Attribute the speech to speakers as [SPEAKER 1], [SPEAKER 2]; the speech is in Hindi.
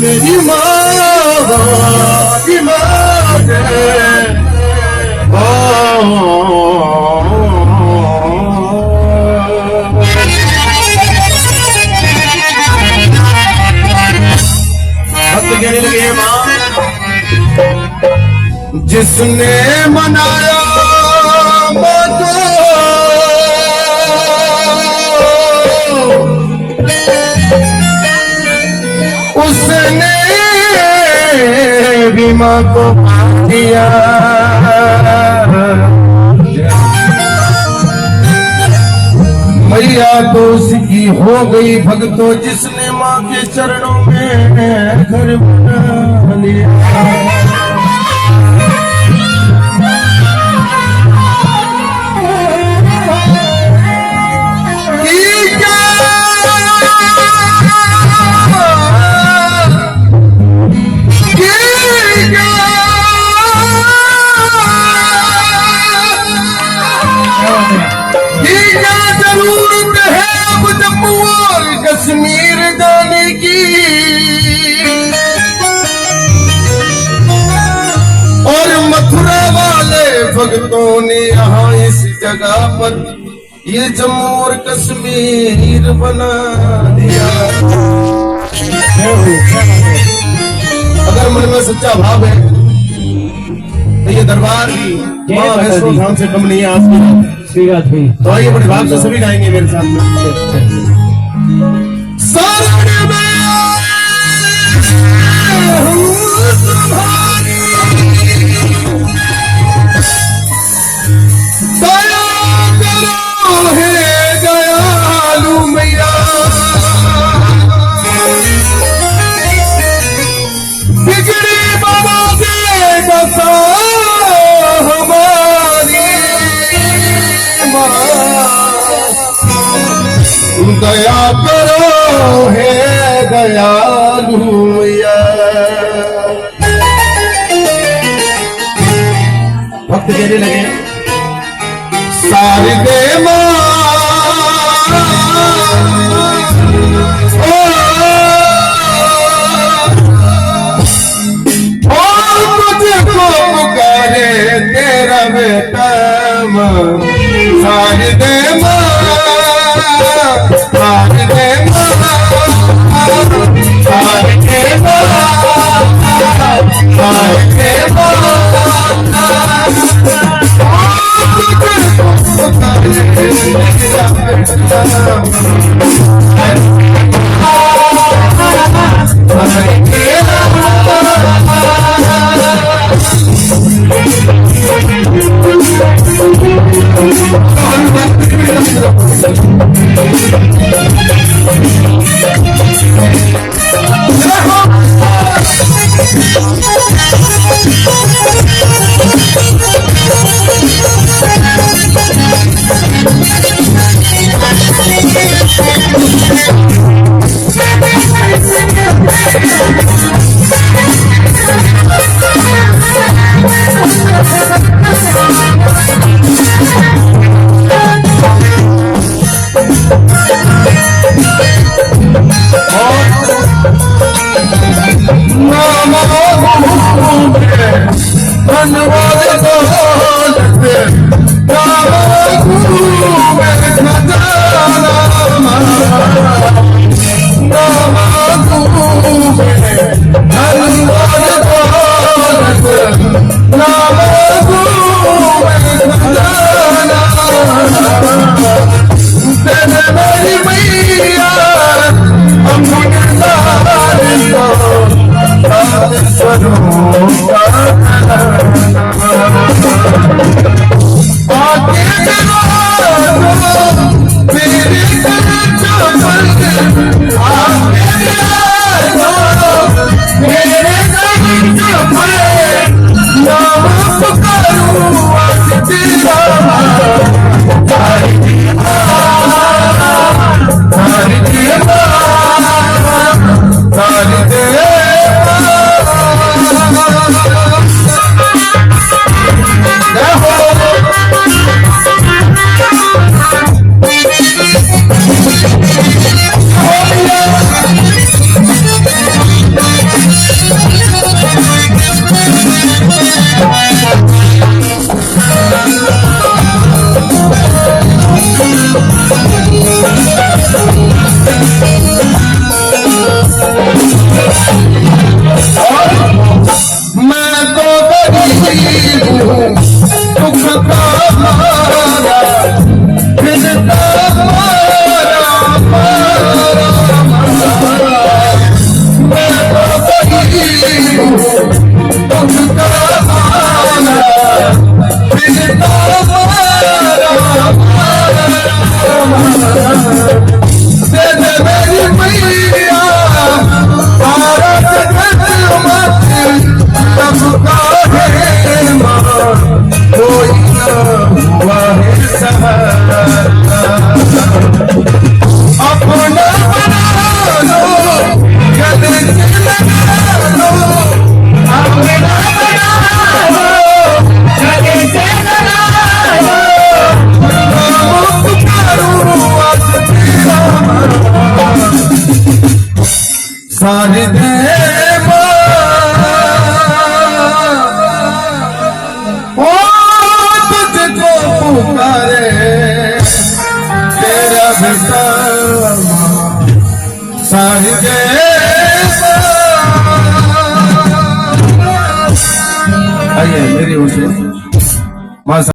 [SPEAKER 1] मेरी माँ की माँ भक्त कहने लगे माँ जिसने मनाया माँ को उसने भी माँ को दिया मैया तो उसकी हो गई भक्तों जिसने माँ के चरणों में घर बना लिया कश्मीर जाने की और मथुरा वाले भक्तों ने यहाँ इस जगह पर ये जम्मू और कश्मीर बना दिया। अगर मन में सच्चा भाव है तो ये दरबार माँ वैष्णो धाम से कम नहीं है आपकी बात हुई। तो आइए बड़े भाग से सभी गाएंगे मेरे साथ सारण में दया करो हे दयालु मैया बिगड़ी बाबा दे दशा हमारी दया करो हे दयालु मैया। भक्त कहने लगे शारदे माँ तुझको पुकारे तेरा बेटा शारदे माँ शारदे सारी दे ओ तुझको पुकारे तेरा बेटा सारी दे आइए मेरी ओर से